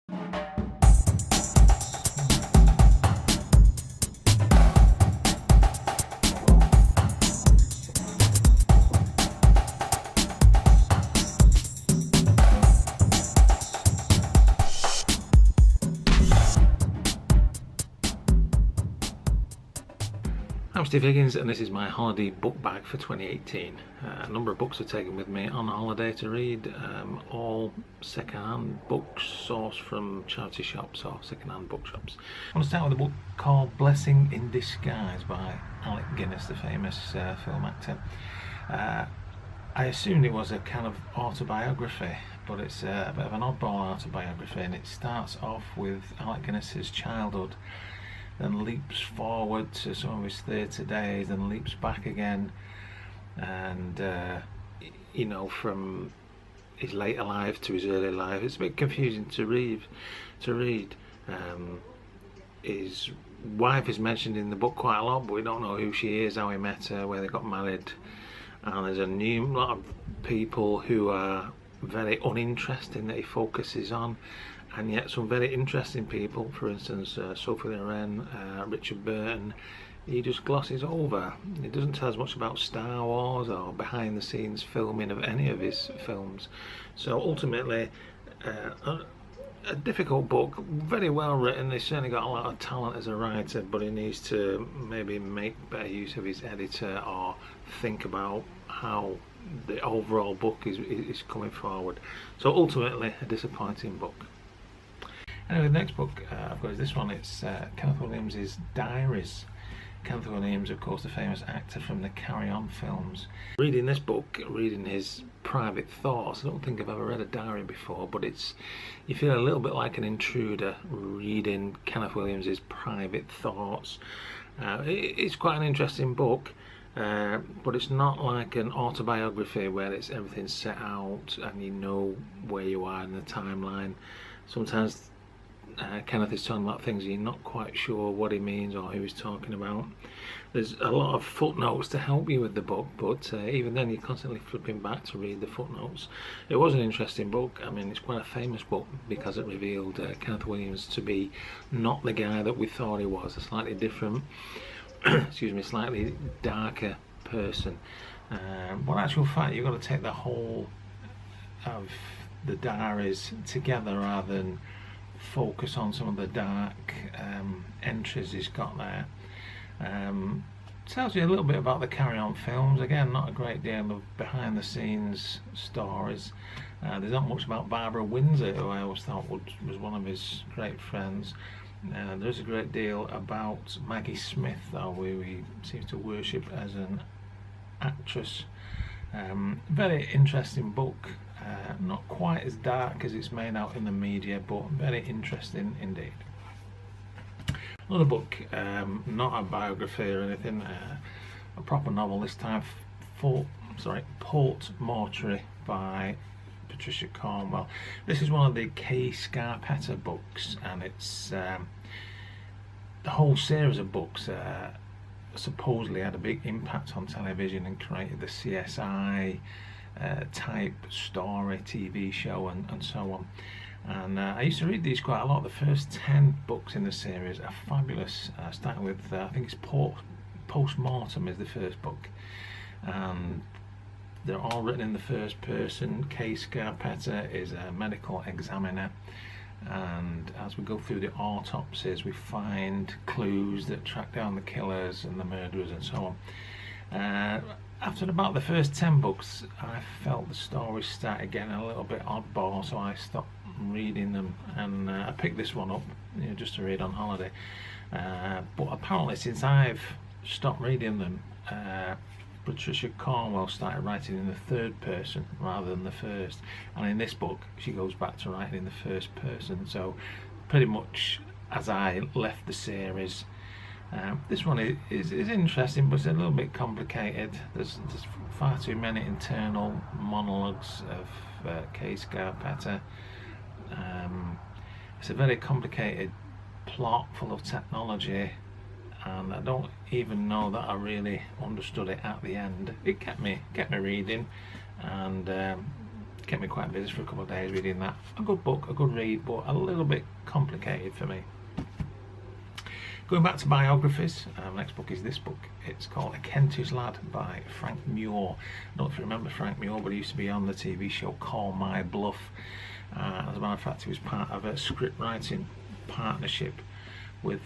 I'm Steve Higgins and this is my holiday book bag for 2018. A number of books are taken with me on holiday to read, all second-hand books sourced from charity shops or second-hand bookshops. I want to start with a book called Blessing in Disguise by Alec Guinness, the famous film actor. I assumed it was a kind of autobiography, but it's a bit of an oddball autobiography, and it starts off with Alec Guinness's childhood, then leaps forward to some of his theatre days, and leaps back again, and from his later life to his early life. It's a bit confusing to read. His wife is mentioned in the book quite a lot, but we don't know who she is, how he met her, where they got married, and there's a lot of people who are very uninteresting that he focuses on, and yet some very interesting people. For instance, Sophie Loren, Richard Burton, he just glosses over. He doesn't tell us much about Star Wars or behind the scenes filming of any of his films. So ultimately, a difficult book, very well written. He's certainly got a lot of talent as a writer, but he needs to maybe make better use of his editor or think about how the overall book is coming forward. So ultimately, a disappointing book. Anyway, the next book I've got is this one. It's Kenneth Williams' Diaries. Kenneth Williams, of course, the famous actor from the Carry On films. Reading this book, reading his private thoughts, I don't think I've ever read a diary before, but you feel a little bit like an intruder reading Kenneth Williams' private thoughts. It's quite an interesting book, but it's not like an autobiography where everything's set out and you know where you are in the timeline. Sometimes Kenneth is talking about things you're not quite sure what he means or who he's talking about. There's a lot of footnotes to help you with the book, but even then you're constantly flipping back to read the footnotes. It was an interesting book. I mean, it's quite a famous book because it revealed Kenneth Williams to be not the guy that we thought he was, a slightly different slightly darker person. But in actual fact, you've got to take the whole of the diaries together rather than focus on some of the dark entries he's got there. Tells you a little bit about the Carry On films. Again, not a great deal of behind the scenes stories. There's not much about Barbara Windsor, who I always thought was one of his great friends. There's a great deal about Maggie Smith, though, who he seems to worship as an actress. Very interesting book. Not quite as dark as it's made out in the media, but very interesting indeed. Another book, not a biography or anything, a proper novel this time. Port Mortuary by Patricia Cornwell. This is one of the Kay Scarpetta books, and it's the whole series of books supposedly had a big impact on television and created the CSI type story TV show and so on. And I used to read these quite a lot. The first 10 books in the series are fabulous, starting with I think it's Post-Mortem is the first book, and they're all written in the first person. Kay Scarpetta is a medical examiner, and as we go through the autopsies we find clues that track down the killers and the murderers and so on. After about the first 10 books I felt the stories started getting a little bit oddball, so I stopped reading them, and I picked this one up just to read on holiday. But apparently since I've stopped reading them, Patricia Cornwell started writing in the third person rather than the first, and in this book she goes back to writing in the first person. So pretty much as I left the series. This one is interesting, but it's a little bit complicated. There's far too many internal monologues of Kay Scarpetta. It's a very complicated plot full of technology, and I don't even know that I really understood it at the end. It kept me reading, and kept me quite busy for a couple of days reading that. A good book, a good read, but a little bit complicated for me. Going back to biographies, next book is this book. It's called A Kentish Lad by Frank Muir. I don't know if you remember Frank Muir, but he used to be on the TV show Call My Bluff. As a matter of fact, he was part of a script writing partnership with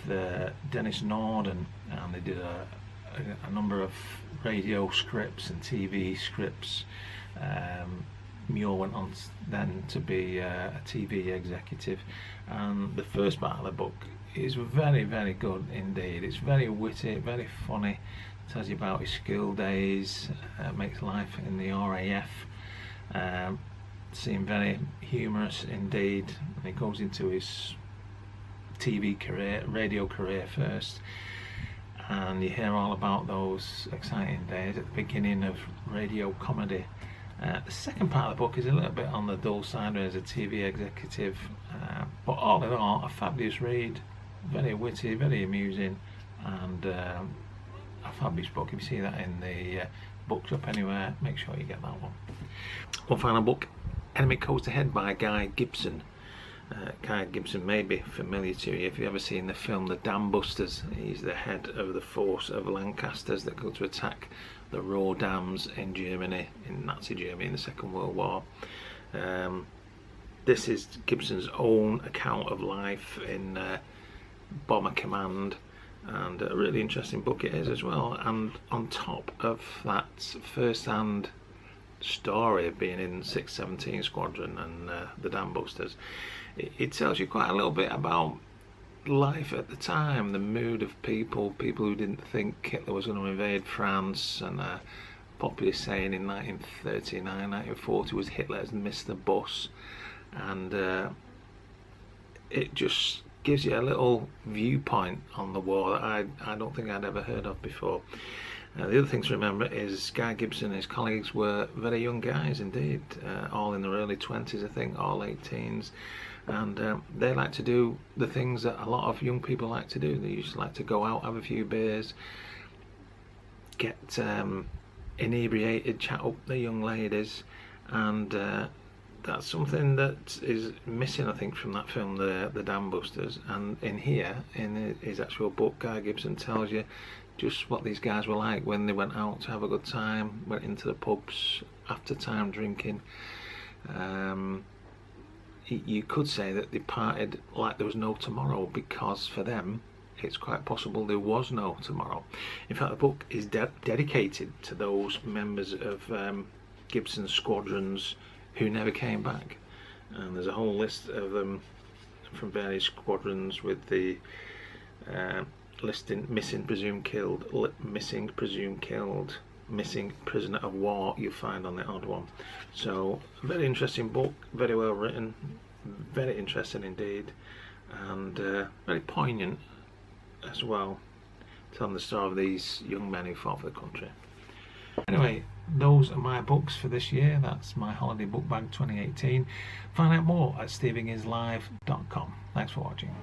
Dennis Norden, and they did a number of radio scripts and TV scripts. Muir went on then to be a TV executive, and the first part of the book is very, very good indeed. It's very witty, very funny, tells you about his school days, makes life in the RAF seem very humorous indeed, and he goes into his TV career, radio career first, and you hear all about those exciting days at the beginning of radio comedy. The second part of the book is a little bit on the dull side as a TV executive, but all in all, a fabulous read, very witty, very amusing, and a fabulous book. If you see that in the bookshop anywhere, make sure you get that one. One final book, Enemy Coast Ahead by Guy Gibson. Guy Gibson may be familiar to you if you've ever seen the film The Dam Busters. He's the head of the force of Lancasters that go to attack the Ruhr dams in Germany, in Nazi Germany in the Second World War. This is Gibson's own account of life in Bomber Command, and a really interesting book it is as well. And on top of that first-hand story of being in 617 Squadron and the Dam Busters, it tells you quite a little bit about life at the time, the mood of people who didn't think Hitler was going to invade France, and a popular saying in 1939, 1940 was Hitler has missed the bus, and it just gives you a little viewpoint on the war that I don't think I'd ever heard of before. The other thing to remember is Guy Gibson and his colleagues were very young guys indeed, all in their early 20s, I think, all late teens, and they like to do the things that a lot of young people like to do. They used to like to go out, have a few beers, get inebriated, chat up the young ladies, and that's something that is missing, I think, from that film, the Dam Busters. And in here, in his actual book, Guy Gibson tells you just what these guys were like when they went out to have a good time, went into the pubs after time drinking. You could say that they parted like there was no tomorrow, because for them it's quite possible there was no tomorrow. In fact, the book is dedicated to those members of Gibson's squadrons who never came back, and there's a whole list of them from various squadrons with the listing missing, presumed killed, missing, presumed killed, missing, prisoner of war, you find on the odd one. So a very interesting book, very well written, very interesting indeed, and very poignant as well, telling the story of these young men who fought for the country. Anyway, those are my books for this year. That's my holiday book bag 2018. Find out more at stevehigginslive.com. Thanks for watching.